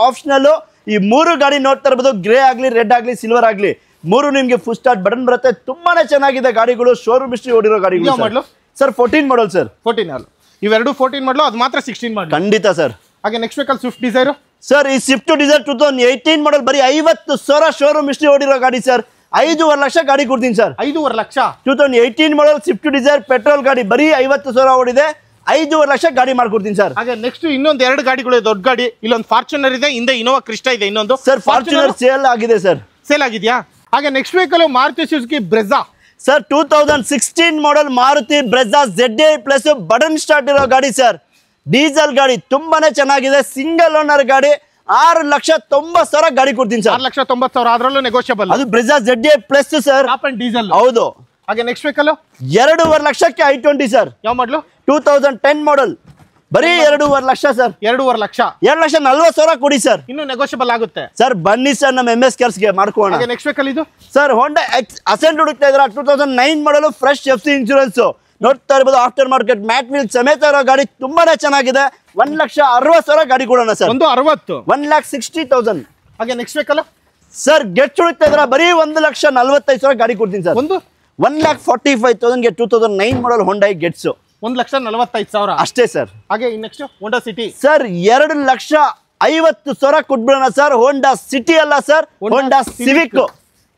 ಆಪ್ಷನಲ್. ಈ 3 ಗಾಡಿ ನೋಡ್ತಾ ಇರ್ಬೋದು. ಗ್ರೇ ಆಗ್ಲಿ, ರೆಡ್ ಆಗ್ಲಿ, ಸಿಲ್ವರ್ ಆಗ್ಲಿ, 3 ನಿಮ್ಗೆ ಫುಲ್ ಸ್ಟಾರ್ಟ್ ಬಟನ್ ಬರುತ್ತೆ. ತುಂಬಾನೇ ಚೆನ್ನಾಗಿದೆ ಗಾಡಿಗಳು. ಶೋರೂಮ್ ಹಿಸ್ಟ್ರಿ ಓಡಿರೋ ಗಾಡಿಗಳು ಸರ್. 14 model sir. 14 ಇವೆರಡು 14 ಮಾಡಲು. ಅದು ಮಾತ್ರ 16 ಮಾಡಲು. ಖಂಡಿತ ಸರ್. ಹಾಗೆ next vehicle Swift Dzire sir. ಈ ಸ್ವಿಫ್ಟ್ ಡಿಸೈರ್ 2018 ಮಾಡಲ್. ಬರೀ 50,000 ಶೋರೂಮ್ ಹಿಸ್ಟ್ರಿ ಓಡಿರೋ ಗಾಡಿ ಸರ್. 5.5 ಲಕ್ಷ ಗಾಡಿ ಕೊಡ್ತೀನಿ ಸರ್. 5.5 ಲಕ್ಷ. 2018 ಮಾಡಲ್ ಸ್ವಿಫ್ಟ್ ಡಿಸೈರ್ ಪೆಟ್ರೋಲ್ ಗಾಡಿ. ಬರೀ 50,000 ಓಡಿದೆ. 5.5 ಲಕ್ಷ ಗಾಡಿ ಮಾಡ್ಕೊಡ್ತೀನಿ ಸರ್. ಹಾಗೆ ನೆಕ್ಸ್ಟ್ ಇನ್ನೊಂದು 2 ಗಾಡಿಗಳು ದೊಡ್ಡ ಗಾಡಿ. ಇಲ್ಲೊಂದು ಫಾರ್ಚುನರ್ ಇದೆ, ಹಿಂದೆ ಇನೋವಾ ಕ್ರಿಸ್ಟಾ ಇದೆ. ಇನ್ನೊಂದು ಸರ್ ಫಾರ್ಚುನರ್ ಸೇಲ್ ಆಗಿದೆ ಸರ್. ಸೇಲ್ ಆಗಿದೆಯಾ? ಹಾಗೆ next vehicle Maruti Suzuki Brezza sir. 2016 model Maruti Brezza ZA plus button start ಇರೋ ಗಾಡಿ ಸರ್. ಡೀಸೆಲ್ ಗಾಡಿ. ತುಂಬಾನೇ ಚೆನ್ನಾಗಿದೆ. ಸಿಂಗಲ್ ಓನರ್ ಗಾಡಿ. 6,90,000 ಗಾಡಿ ಕೊಡ್ತೀನಿ ಸರ್. 6,90,000. ಅದರಲ್ಲೂ ನೆಗೋಷಿಯಬಲ್. ಅದು Brezza ZA plus sir. Top and diesel. ಹೌದು. ಹಾಗೆ ನೆಕ್ಸ್ಟ್ ವೆಹಿಕಲ್ 2.5 ಲಕ್ಷಕ್ಕೆ i20 ಸರ್. ಯಾವ ಮಾಡಲು? 2010 ಮಾಡಲ್. ಬರೀ 2.5 ಲಕ್ಷ ಸರ್. 2.5 ಲಕ್ಷ. 2,40,000 ಕೊಡಿ ಸರ್. ಇನ್ನು ನೆಗೋಷಿಯಬಲ್ ಆಗುತ್ತೆ ಸರ್. ಬನ್ನಿ ಸರ್, ನಮ್ಮ MSKSಗೆ ಮಾಡ್ಕೋಣ. ಹಾಗೆ ನೆಕ್ಸ್ಟ್ ವೆಹಿಕಲ್ ಇದು ಸರ್ ಹೋಂಡಾ ಅಸೆಂಟ್ ಹುಡುಕ್ತಾ ಇದ್ರ. 2009 ಮಾಡಲು ಫ್ರೆಶ್ FC ಇನ್ಶೂರೆನ್ಸ್. ನೋಡ್ತಾ ಇರ್ಬೋದು. ಆಫ್ಟರ್ ಮಾರ್ಕೆಟ್ ಮ್ಯಾಟ್ ವೀಲ್ ಸಮೇತ ಇರೋ ಗಾಡಿ. ತುಂಬಾನೇ ಚೆನ್ನಾಗಿದೆ. 1,60,000 ಗಾಡಿ ಕೊಡೋಣ ಸರ್. 160. 1,60,000. ಹಾಗೆ ನೆಕ್ಸ್ಟ್ ವೆಹಿಕಲ್ ಸರ್. ಗೆಟ್ ಹುಡುಕ್ತಾ ಇದ್ರ. ಬರೀ 1,45,000 ಗಾಡಿ ಕೊಡ್ತೀನಿ ಸರ್. 1,45,000ಗೆ 2009 ಮಾಡಲ್ ಹೋಂಡಾ ಗೆಟ್ಸ್. 1,45,000 ಅಷ್ಟೇ ಸರ್. ಹಾಗೆ ನೆಕ್ಸ್ಟ್ ಹೋಂಡಾ ಸಿಟಿ ಸರ್. 2,50,000 ಕೊಟ್ಬಿಡೋಣ ಸರ್. ಹೋಂಡಾ ಸಿಟಿ ಅಲ್ಲ ಸರ್, ಹೋಂಡಾ ಸಿವಿಕ್.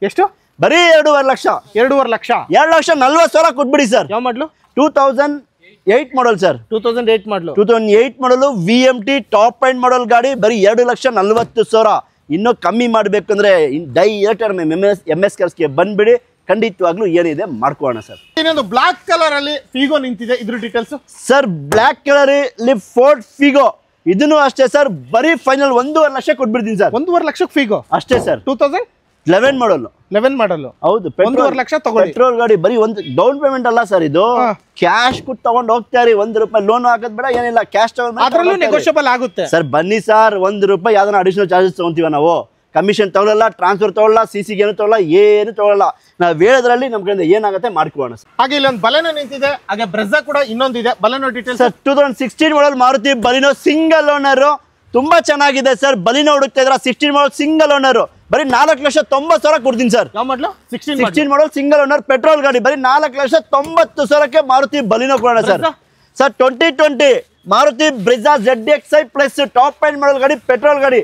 ಎಷ್ಟು? ಬರೀ 2.5 ಲಕ್ಷ. 2.5 ಲಕ್ಷ. 2,40,000 ಕೊಟ್ಬಿಡಿ ಸರ್. ಯಾವ ಮಾಡಲು? 2008 ಮಾಡಲ್ ಸರ್. 2008 ಮಾಡಲು. 2008 ಮಾಡಲು VMT ಟಾಪ್ ಅಂಡ್ ಮಾಡಲ್ ಗಾಡಿ. ಬರೀ 2,40,000. ಇನ್ನೂ ಕಮ್ಮಿ ಮಾಡ್ಬೇಕಂದ್ರೆ ಡೈರೆಕ್ಟ್ MSKSಗೆ ಬಂದ್ಬಿಡಿ. ಖಂಡಿತವಾಗ್ಲೂ ಏನಿದೆ ಮಾಡ್ಕೋಣ ಸರ್. ಇನ್ನೊಂದು ಬ್ಲಾಕ್ ಕಲರ್ ಅಲ್ಲಿ ಫಿಗೋ ನಿಂತಿದೆ. ಇದ್ರ ಡೀಟೇಲ್ಸ್ ಸರ್. ಬ್ಲಾಕ್ ಕಲರ್ ಅಲ್ಲಿ ಫೋರ್ಡ್ ಫಿಗೋ. ಇದನ್ನು ಅಷ್ಟೇ ಸರ್. ಬರೀ ಫೈನಲ್ 1.5 ಲಕ್ಷ ಕೊಟ್ಬಿಡ್ತೀನಿ ಸರ್. 1.5 ಲಕ್ಷಕ್ಕೆ ಫಿಗೋ ಅಷ್ಟೇ ಸರ್. 11 ಮಾಡಲ್ 11 ಮಾಡಲ್ ಹೌದು 1.5 ಲಕ್ಷ ತಗೊಳ್ಳಿ ಪೆಟ್ರೋಲ್ ಗಾಡಿ ಬರೀ ಒಂದು ಡೌನ್ ಪೇಮೆಂಟ್ ಅಲ್ಲ ಸರ್ ಇದು ಕ್ಯಾಶ್ ಕೊಟ್ಟು ತಗೊಂಡು ಹೋಗ್ತಾರೆ ₹1 ಲೋನ್ ಹಾಕೋದ್ ಬೇಡ ಏನಿಲ್ಲ ಕ್ಯಾಶ್ ಅದರಲ್ಲೂ ನೆಗೋಷಿಯಬಲ್ ಆಗುತ್ತೆ ಸರ್ ಬನ್ನಿ ಸರ್ ₹1 ಯಾವ್ದಾನ ಅಡಿಷನಲ್ ಚಾರ್ಜಸ್ ತಗೊಂತೀವ ನಾವು ಕಮಿಷನ್ ತಗೊಳ್ಳಲ್ಲ ಟ್ರಾನ್ಸ್ಫರ್ ತಗೊಳ್ಳಲ್ಲ CC ಏನು ತಗೊಳ್ಳಲ್ಲ ಏನು ತಗೊಳ್ಳಲ್ಲ ನಾವು ಹೇಳೋದ್ರಲ್ಲಿ ನಮ್ಮ ಕಡೆಯಿಂದ ಏನಾಗುತ್ತೆ ಮಾಡ್ಕೊಳ್ಳೋಣ ಸರ್ ಹಾಗೆ ಇಲ್ಲೊಂದು ಬಲೆನೋ ನಿಂತಿದೆ ಹಾಗೆ ಬ್ರೆಜಾ ಕೂಡ ಇನ್ನೊಂದಿದೆ Baleno details sir 2016 model Maruti ಬಲಿನೋ single owner ತುಂಬಾ ಚೆನ್ನಾಗಿದೆ ಸರ್ ಬಲಿನೋ ಹುಡುಕ್ತಾ ಇದ್ರ 16 ಮಾಡಲ್ ಸಿಂಗಲ್ ಓನರ್ ಬರೀ 4,90,000 ಕೊಡ್ತೀನಿ ಸರ್ ಯಾವ ಮಾಡಲು 16 ಮಾಡಲ್ ಸಿಂಗಲ್ ಓನರ್ ಪೆಟ್ರೋಲ್ ಗಾಡಿ ಬರೀ 4,90,000 ಮಾರುತಿ ಬಲಿನೋ ಕೊಡೋಣ sir sir 2020 Maruti Brezza ZXi plus top end model ಗಾಡಿ ಪೆಟ್ರೋಲ್ ಗಾಡಿ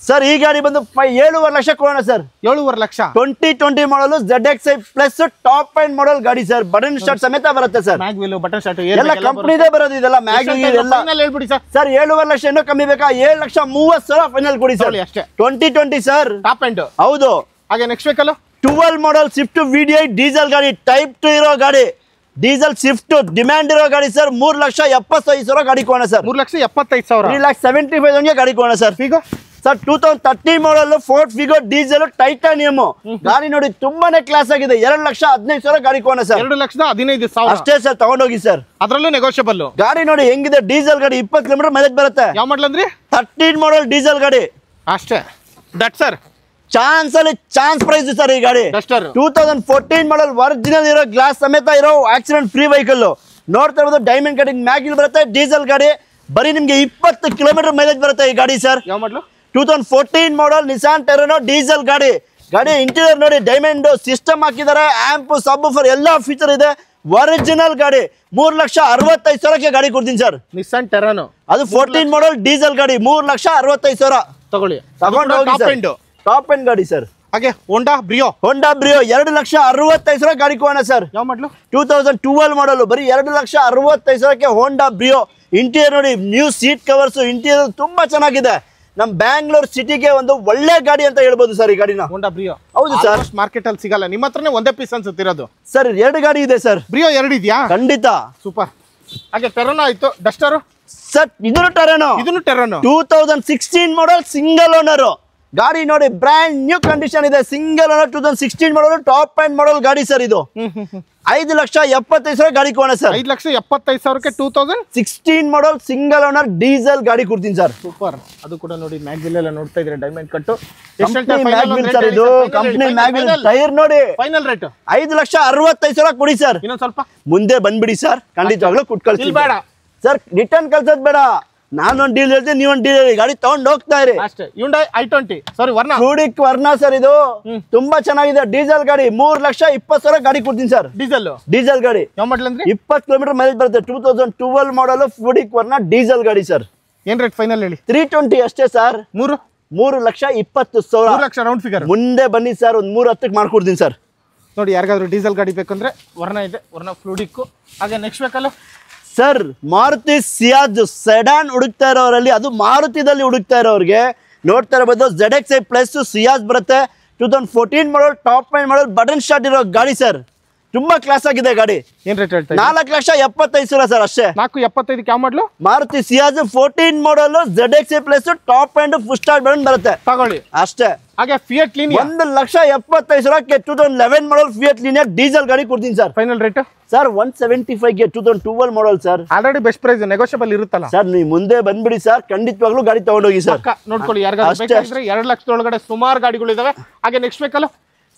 ಸರ್ ಈ ಗಾಡಿ ಬಂದು 7.5 ಲಕ್ಷ ಕೊಡೋಣ ಸರ್ 7.5 ಲಕ್ಷ 2020 ಮಾಡಲು ZXi plus top end model ಗಾಡಿ ಸರ್ ಬಟನ್ ಸ್ಟಾರ್ಟ್ ಸಮೇತ ಬರುತ್ತೆ sir mag wheel button start ಎಲ್ಲ ಕಂಪನಿದೇ ಬರೋದು ಇದೆಲ್ಲ ಮ್ಯಾಗ್ ಎಲ್ಲ ಹೇಳ್ಬಿಡಿ ಸರ್ ಸರ್ 7.5 ಲಕ್ಷ ಇನ್ನೂ ಕಮ್ಮಿ ಬೇಕಾ 7,30,000 ಫೈನಲ್ ಕೊಡಿ ಸರ್ ಅಷ್ಟೇ 2020 ಸರ್ ಟಾಪ್ ಎಂಡ್ ಹೌದು ಹಾಗೆ ನೆಕ್ಸ್ಟ್ ವೆಹಿಕಲ್ 12 ಮಾಡಲ್ ಸ್ವಿಫ್ಟ್ VDI ಡೀಸೆಲ್ ಗಾಡಿ ಟೈಪ್ 2 ಇರೋ ಗಾಡಿ ಡೀಸೆಲ್ ಸ್ವಿಫ್ಟ್ ಡಿಮ್ಯಾಂಡ್ ಇರೋ ಗಾಡಿ ಸರ್ 3,75,000 ಗಾಡಿ ಕೊಡೋಣ ಸರ್ 3,75,000 3,75,000 ಗಾಡಿ ಕೊಡೋಣ ಸರ್ ಫಿಗೋ ಸರ್ 2013 ಮಾಡಲ್ ಫೋರ್ಡ್ ಫಿಗೋ ಡೀಸೆಲ್ ಟೈಟಾನಿಯಮ್ ಗಾಡಿ ನೋಡಿ ತುಂಬಾನೇ ಕ್ಲಾಸ್ ಆಗಿದೆ 2,15,000 ಗಾಡಿ ಕೊಡೋಣ ಸರ್ 2,15,000 ಅಷ್ಟೇ ಸರ್ ತಗೊಂಡೋಗಿ ಸರ್ ಅದರಲ್ಲೂ ನೆಗೋಷಿಯಬಲ್ ಗಾಡಿ ನೋಡಿ ಹೆಂಗಿದೆ ಡೀಸೆಲ್ ಗಾಡಿ 20 ಕಿಲೋಮೀಟರ್ ಮೈಲೇಜ್ ಬರುತ್ತೆ ಯಾವ ಮಾಡಲ್ ಅಂದ್ರಿ 13 ಮಾಡಲ್ ಡೀಸೆಲ್ ಗಾಡಿ ಅಷ್ಟೇ ದಟ್ ಸರ್ ಚಾನ್ಸ್ ಅಲ್ಲಿ ಚಾನ್ಸ್ ಪ್ರೈಸ್ ಸರ್ ಈ ಗಾಡಿ ಡಸ್ಟರ್ 2014 ಮಾಡಲ್ ಒರಿಜಿನಲ್ ಇರೋ ಗ್ಲಾಸ್ ಸಮೇತ ಇರೋ ಆಕ್ಸಿಡೆಂಟ್ ಫ್ರೀ ವೆಹಿಕಲ್ ನೋಡ್ತಾ ಇರೋದು ಡೈಮಂಡ್ ಕಟಿಂಗ್ ಮ್ಯಾಗಿಲ್ ಬರುತ್ತೆ ಡೀಸೆಲ್ ಗಾಡಿ ಬರೀ ನಿಮ್ಗೆ 20 ಕಿಲೋಮೀಟರ್ ಮೈಲೇಜ್ ಬರುತ್ತೆ ಈ ಗಾಡಿ ಸರ್ ಯಾವ ಮಾಡಲು 2014 ಮಾಡಲ್ ನಿಸಾನ್ ಟೆರನೋ ಡೀಸೆಲ್ ಗಾಡಿ ಇಂಟೀರಿಯರ್ ನೋಡಿ ಡೈಮಂಡ್ ಸಿಸ್ಟಮ್ ಹಾಕಿದ್ದಾರೆ ಆಂಪ್ ಸಬ್ವೂಫರ್ ಎಲ್ಲ ಫೀಚರ್ ಇದೆ ಒರಿಜಿನಲ್ ಗಾಡಿ 3,65,000 ಗಾಡಿ ಕೊಡ್ತೀನಿ ಸರ್ ನಿಸಾನ್ ಟೆರನೋ ಅದು 14 ಮಾಡಲ್ ಡೀಸೆಲ್ ಗಾಡಿ 3,65,000 ತಗೊಳ್ಳಿ ತಗೊಂಡು ಹೋಗಿ ಟಾಪ್ ಎಂಡ್ ಗಾಡಿ ಸರ್ ಹಾಗೆ ಹೋಂಡಾ ಬ್ರಿಯೋ 2,65,000 ಗಾಡಿ ಕೊಡೋಣ ಸರ್ ಯಾವ ಮಾಡಲು 2012 ಮಾಡಲ್ ಬರೀ 2,65,000 ಹೋಂಡಾ ಬ್ರಿಯೋ ಇಂಟೀರಿಯರ್ ನೋಡಿ ನ್ಯೂ ಸೀಟ್ ಕವರ್ಸ್ ಇಂಟೀರಿಯರ್ ತುಂಬಾ ಚೆನ್ನಾಗಿದೆ ನಮ್ ಬ್ಯಾಂಗ್ಳೂರ್ ಸಿಟಿಗೆ ಒಂದು ಒಳ್ಳೆ ಗಾಡಿ ಅಂತ ಹೇಳ್ಬೋದು ಸರ್ ಈ ಗಾಡಿನ ಹೋಂಡಾ ಬ್ರಿಯೋ ಹೌದು ಸರ್ ಮಾರ್ಕೆಟ್ ಅಲ್ಲಿ ಸಿಗಲ್ಲ ನಿಮ್ಮ ಹತ್ರನೇ ಒಂದೇ ಪೀಸ್ ಅನ್ಸುತ್ತಿರೋದು ಸರ್ 2 ಗಾಡಿ ಇದೆ ಸರ್ ಬ್ರಿಯೋ 2 ಇದೆಯಾ ಖಂಡಿತ ಸೂಪರ್ ಹಾಗೆ ಟೆರನೋ ಆಯ್ತು ಡಸ್ಟರ್ ಸರ್ ಇದನ್ನು ಟೆರನೋ 2016 ಮಾಡಲ್ ಸಿಂಗಲ್ ಓನರ್ ಗಾಡಿ ನೋಡಿ ಬ್ರ್ಯಾಂಡ್ ನ್ಯೂ ಕಂಡೀಷನ್ ಇದೆ single owner 2016 model top end model ಗಾಡಿ ಸರ್ ಇದು 5,75,000 ಗಾಡಿ ಕೊಡೋಣ sir 5,75,000 2016 model single owner diesel ಗಾಡಿ ಕೊಡ್ತೀನಿ ಸರ್ ಸೂಪರ್ ಅದು ಕೂಡ ನೋಡಿ ಮ್ಯಾಗ್ವಿಲ್ ಎಲ್ಲ ನೋಡ್ತಾ ಇದ್ರೆ ಡೈಮಂಡ್ ಕಟ್ಟು ಸರ್ ಇದು ಕಂಪನಿ ಮ್ಯಾಗ್ವಿಲ್ ಟೈರ್ ನೋಡಿ ಫೈನಲ್ ರೇಟ್ 5,65,000 ಕೊಡಿ ಸರ್ ಇನ್ನೊಂದ್ ಸ್ವಲ್ಪ ಮುಂದೆ ಬಂದ್ಬಿಡಿ ಸರ್ ಖಂಡಿತವಾಗ್ಲೂ ಕೊಟ್ಟು ಕಳ್ಸಿ ಬೇಡ ಸರ್ ರಿಟರ್ನ್ ಕಳ್ಸೋದ್ ಬೇಡ ನಾನೊಂದು ಡೀಲ್ ಹೇಳ್ತೀನಿ ನೀವೊಂದು ಡೀಲ್ ಹೇಳಿ ಗಾಡಿ ತಗೊಂಡು ಹೋಗ್ತಾ ಇರಿ ಅಷ್ಟೇ Hyundai i20 ಸಾರಿ ವರ್ನಾ ಕ್ಯೂಡಿಕ್ ವರ್ನಾ ಸರ್ ಇದು ತುಂಬಾ ಚೆನ್ನಾಗಿದೆ ಡೀಸೆಲ್ ಗಾಡಿ 3,20,000 ಗಾಡಿ ಕೊಡ್ತೀನಿ ಸರ್ ಡೀಸೆಲ್ ಗಾಡಿ ಯಾವ ಮಾಡಲ್ ಅಂದ್ರೆ 20 ಕಿಲೋಮೀಟರ್ ಮೈಲೇಜ್ ಬರುತ್ತೆ 2012 ಮಾಡಲ್ ಕ್ಯೂಡಿಕ್ ವರ್ನಾ ಡೀಸೆಲ್ ಗಾಡಿ ಸರ್ ಏನ್ ರೇಟ್ ಫೈನಲ್ ಹೇಳಿ 320 ಅಷ್ಟೇ ಸರ್ 3,20,000 ಲಕ್ಷ ರೌಂಡ್ ಫಿಗರ್ ಮುಂದೆ ಬನ್ನಿ ಸರ್ ಒಂದು 3,10 ಮಾಡ್ಕೊಡ್ತೀನಿ ಸರ್ ನೋಡಿ ಯಾರಿಗಾದ್ರೂ ಡೀಸೆಲ್ ಗಾಡಿ ಬೇಕಂದ್ರೆ ವರ್ನಾ ಇದೆ ವರ್ನಾ ಫ್ಲೂಡಿಕ್ ಹಾಗೆ ನೆಕ್ಸ್ಟ್ ಬೇಕಲ್ಲ ಸರ್ ಮಾರುತಿ ಸಿಯಾಜ್ ಸೆಡಾನ್ ಹುಡುಕ್ತಾ ಇರೋರಲ್ಲಿ ಅದು ಮಾರುತಿದಲ್ಲಿ ಹುಡುಕ್ತಾ ಇರೋರಿಗೆ ನೋಡ್ತಾ ಇರಬಹುದು ZXi ಪ್ಲಸ್ ಸಿಯಾಜ್ ಬರುತ್ತೆ 2014 ಮಾಡಲ್ ಟಾಪ್ ಎಂಡ್ ಮಾಡಲ್ ಬಟನ್ ಸ್ಟಾರ್ಟ್ ಇರೋ ಗಾಡಿ ಸರ್ ತುಂಬಾ ಕ್ಲಾಸ್ ಆಗಿದೆ ಗಾಡಿ ಏನ್ ರೇಟ್ ಹೇಳ್ತಾ 4,75,000 ಸರ್ ಅಷ್ಟೇ 4,75 ಯಾವ model Maruti Ciaz 14 model ZXi plus top end full start button ಬರುತ್ತೆ ತಗೊಳ್ಳಿ ಅಷ್ಟೇ ಹಾಗೆ Fiat Linea 1,75,000 2011 model Fiat Linea diesel ಗಾಡಿ ಕೊಡ್ತೀನಿ sir final rate sir 175 2012 model sir already best price negotiable ಇರುತ್ತಲ್ಲ ಸರ್ ನೀವು ಮುಂದೆ ಬಂದ್ಬಿಡಿ ಸರ್ ಖಂಡಿತವಾಗ್ಲೂ ಗಾಡಿ ತಗೊಂಡೋಗಿ ಸರ್ ನೋಡ್ಕೊಳ್ಳಿ ಯಾರಿಗಾದ್ರೂ ಬೇಕಾದ್ರೆ 2 ಲಕ್ಷದ ಒಳಗಡೆ ಸುಮಾರು ಗಾಡಿಗಳು ಇದಾವೆ ಹಾಗೆ ನೆಕ್ಸ್ಟ್ ಬೇಕಲ್ಲ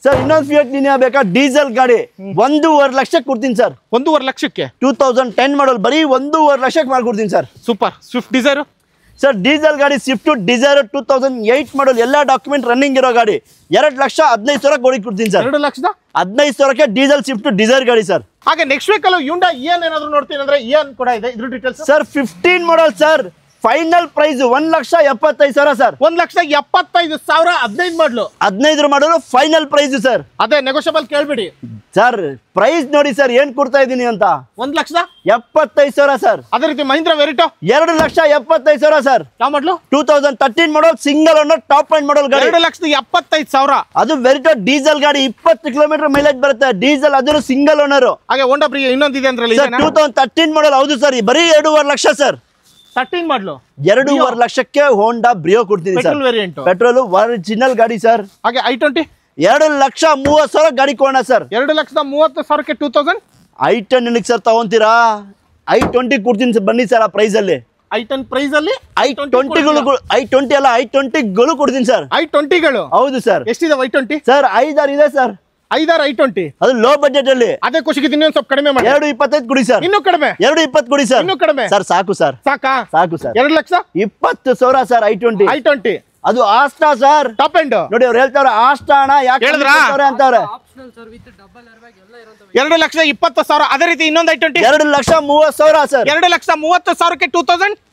ಸರ್ ಇನ್ನೊಂದು ಫಿಯಟ್ ಲೀನಿಯಾ ಬೇಕಾ ಡೀಸೆಲ್ ಗಾಡಿ 1.5 ಲಕ್ಷಕ್ಕೆ ಕೊಡ್ತೀನಿ ಸರ್ 1.5 ಲಕ್ಷಕ್ಕೆ 2010 ಮಾಡಲ್ ಬರೀ 1.5 ಲಕ್ಷಕ್ಕೆ ಮಾಡ್ಕೊಡ್ತೀನಿ sir super Swift Dzire sir diesel ಗಾಡಿ ಸ್ವಿಫ್ಟ್ ಡಿಸೈರ್ 2008 ಮಾಡಲ್ ಎಲ್ಲ ಡಾಕ್ಯುಮೆಂಟ್ ರನ್ನಿಂಗ್ ಇರೋ ಗಾಡಿ 2,15,000 ಕೊಡಿ ಕೊಡ್ತೀನಿ ಸರ್ 2,15,000 ಡೀಸೆಲ್ ಸ್ವಿಫ್ಟ್ ಡಿಸೈರ್ ಗಾಡಿ ಸರ್ ಹಾಗೆ ನೆಕ್ಸ್ಟ್ ವೇಕಲ್ Hyundai Eon ಏನಾದರೂ ನೋಡ್ತೀನಿ ಅಂದ್ರೆ Eon ಕೂಡ ಇದೆ ಇದ್ರ details sir 15 model sir final price 1,75,000 sir 1,75,000 15 model 15 model final price sir ಅದೇ ನೆಗೋಷಿಯಬಲ್ ಕೇಳ್ಬಿಡಿ ಸರ್ ಪ್ರೈಸ್ ನೋಡಿ ಸರ್ ಏನ್ ಕೊಡ್ತಾ ಇದೀನಿ ಅಂತ 1,75,000 ಸರ್ ಅದೇ ರೀತಿ ಮಹೀಂದ್ರ ವೆರಿಟೋ 2,75,000 ಸರ್ ಯಾವ ಮಾಡಲು 2013 model single owner top end model ಗಾಡಿ 2,75,000 ಅದು ವೆರಿಟೋ ಡೀಸೆಲ್ ಗಾಡಿ 20 ಕಿಲೋಮೀಟರ್ ಮೈಲೇಜ್ ಬರುತ್ತೆ ಡೀಸೆಲ್ ಅದ್ರ ಸಿಂಗಲ್ ಓನರ್ ಹಾಗೆ ಹೋಂಡಾ ಬ್ರಿಯೋ ಇನ್ನೊಂದಿದೆ ಅಂದ್ರಲ್ಲಿ 2013 ಮಾಡಲ್ ಹೌದು ಸರ್ ಬರೀ 2.5 ಲಕ್ಷ ಸರ್ 13 ಮಾಡಲು 2.5 ಲಕ್ಷಕ್ಕೆ ಹೋಂಡಾ ಬ್ರಿಯೋ ಕೊಡ್ತೀನಿ sir petrol variant petrol original ಗಾಡಿ ಸರ್ ಹಾಗೆ i20 2,30,000 ಗಾಡಿ ಕೊಡೋಣ ಸರ್. 2,30,000ಕ್ಕೆ 2000 i10 ಏನಕ್ಕೆ ಸರ್ ತಗೊಂತೀರಾ? i20 ಕೊಡ್ತೀನಿ ಸರ್, ಬನ್ನಿ ಸರ್ ಆ ಪ್ರೈಸ್ ಅಲ್ಲಿ. i10 ಪ್ರೈಸ್ ಅಲ್ಲಿ i20 ಅಲ್ಲ i20 ಕೊಡ್ತೀನಿ ಸರ್. i20ಗಳು ಹೌದು ಸರ್. ಎಷ್ಟಿದೆ i20 ಸರ್ 5 ಇದೆ ಸರ್. 5 i20 ಅದು ಲೋ ಬಜೆಟ್ ಅಲ್ಲಿ. ಅದೇ ಖುಷಿಗೆ ಇನ್ನೊಂದು ಸ್ವಲ್ಪ ಕಡಿಮೆ ಮಾಡಿ. 2,25 ಕೊಡಿ ಸರ್. ಇನ್ನೂ ಕಡಿಮೆ 2,20 ಕೊಡಿ ಸರ್. ಇನ್ನೂ ಕಡಿಮೆ ಸರ್ ಸಾಕು ಸರ್. ಸಾಕಾ? ಸಾಕು ಸರ್. 2,20,000 ಸರ್ i20 ಅದು ಆಸ್ಟಾ ಸರ್. ಟಾಪ್ ಎಂಡ್ ನೋಡಿ ಅವ್ರು ಹೇಳ್ತಾವ್ರೆ ಆಸ್ಟಾ ಅಣ್ಣ ಯಾಕೆ ಹೇಳಿದ್ರಾ? ಅಂತಾವ್ರೆ. 2,20,000 ಅದೇ ರೀತಿ ಇನ್ನೊಂದು i20 2,30,000 ಸರ್. 2,30,000ಕ್ಕೆ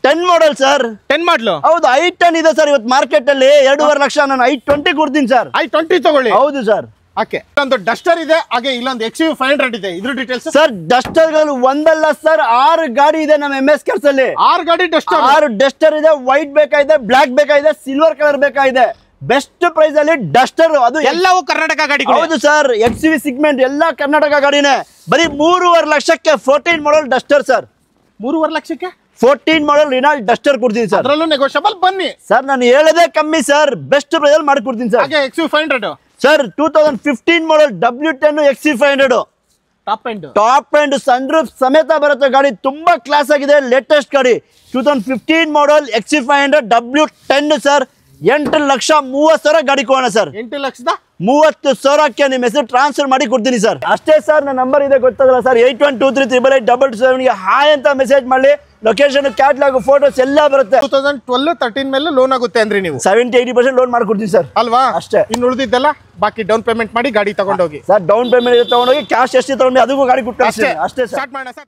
10 model sir. 10 ಮಾಡ್ಲು. ಹೌದು i10 ಇದೆ ಸರ್ ಇವತ್ತು ಮಾರ್ಕೆಟ್ ಅಲ್ಲಿ 2.5 ಲಕ್ಷ. ನಾನು i20 ಕೊಡ್ತೀನಿ ಸರ್. i20 ತಗೊಳ್ಳಿ. ಹೌದು ಸರ್. ಓಕೆ, ಇಲ್ಲೊಂದು ಡಸ್ಟರ್ ಇದೆ, ಹಾಗೆ ಇಲ್ಲೊಂದು XUV 500 ಇದೆ. ಇದ್ರ ಡೀಟೇಲ್ಸ್ ಸರ್. ಡಸ್ಟರ್ ಗಳು ಒಂದಲ್ಲ ಸರ್ 6 ಗಾಡಿ ಇದೆ ನಮ್ಮ MS ಕಾರ್ಸ್ ಅಲ್ಲಿ. 6 ಗಾಡಿ ಡಸ್ಟರ್. 6 ಡಸ್ಟರ್ ಇದೆ. ವೈಟ್ ಬೇಕಾಗಿದೆ, ಬ್ಲಾಕ್ ಬೇಕಾಗಿದೆ, ಸಿಲ್ವರ್ ಕಲರ್ ಬೇಕಾಗಿದೆ. ಬೆಸ್ಟ್ ಪ್ರೈಸ್ ಅಲ್ಲಿ ಡಸ್ಟರ್, ಅದು ಎಲ್ಲವೂ ಕರ್ನಾಟಕ ಗಾಡಿಗಳು. ಹೌದು ಸರ್. XUV ಸಿಗ್ಮೆಂಟ್ ಎಲ್ಲ ಕರ್ನಾಟಕ ಗಾಡಿನೇ. ಬರೀ 3.5 ಲಕ್ಷಕ್ಕೆ 14 ಮಾಡಲ್ ಡಸ್ಟರ್ ಸರ್. 3.5 ಲಕ್ಷಕ್ಕೆ 14 ಮಾಡಲ್ ರಿನಾಲ್ಟ್ ಡಸ್ಟರ್ ಕೊಡ್ತೀನಿ ಸರ್. ಅದರಲ್ಲೂ ನೆಗೋಷಿಯಬಲ್. ಬನ್ನಿ ಸರ್, ನಾನು ಹೇಳದೆ ಕಮ್ಮಿ ಸರ್. ಬೆಸ್ಟ್ ಪ್ರೈಸ್ ಅಲ್ಲಿ ಮಾಡ್ಕೊಡ್ತೀನಿ ಸರ್. ಹಾಗೆ XUV 500 ಸರ್ 2015 ಮಾಡಲ್ W10 XUV 500 top end sunroof ಸಮೇತ ಬರುತ್ತೆ ಗಾಡಿ. ತುಂಬಾ ಕ್ಲಾಸ್ ಆಗಿದೆ, ಲೇಟೆಸ್ಟ್ ಗಾಡಿ. 2015 ಮಾಡಲ್ XUV 500 W10 ಸರ್. 8,30,000 ಗಾಡಿ ಕೊಡೋಣ ಸರ್. 8,30,000ಕ್ಕೆ ನಿಮ್ಮ ಹೆಸರು ಟ್ರಾನ್ಸ್ಫರ್ ಮಾಡಿ ಕೊಡ್ತೀನಿ ಸರ್. ಅಷ್ಟೇ ಸರ್. ನನ್ನ ನಂಬರ್ ಇದೆ ಗೊತ್ತಾಗಲ್ಲ ಸರ್. 8123888877 ಗೆ ಹಾಯ್ ಅಂತ ಮೆಸೇಜ್ ಮಾಡಿ. ಲೊಕೇಶನ್, ಕ್ಯಾಟ್ಲಾಗ್, ಫೋಟೋಸ್ ಎಲ್ಲ ಬರುತ್ತೆ. 2012-13 ಮೇಲೆ ಲೋನ್ ಆಗುತ್ತೆ ಅಂದ್ರೆ ನೀವು 70-80% ಲೋನ್ ಮಾಡ್ಕೊಡ್ತೀನಿ ಸರ್. ಅಲ್ವಾ? ಅಷ್ಟೇ. ಇನ್ನು ಉಳಿದಿದ್ದೆಲ್ಲ ಬಾಕಿ ಡೌನ್ ಪೇಮೆಂಟ್ ಮಾಡಿ ಗಾಡಿ ತಗೊಂಡೋಗಿ ಸರ್. ಡೌನ್ ಪೇಮೆಂಟ್ ತಗೊಂಡೋಗಿ ಕ್ಯಾಶ್ ಎಷ್ಟು ತಗೊಂಡು ಅದಕ್ಕೂ ಗಾಡಿ ಕೊಟ್ಟು ಅಷ್ಟೇ ಸರ್. ಸ್ಟಾರ್ಟ್ ಮಾಡೋಣ ಸರ್.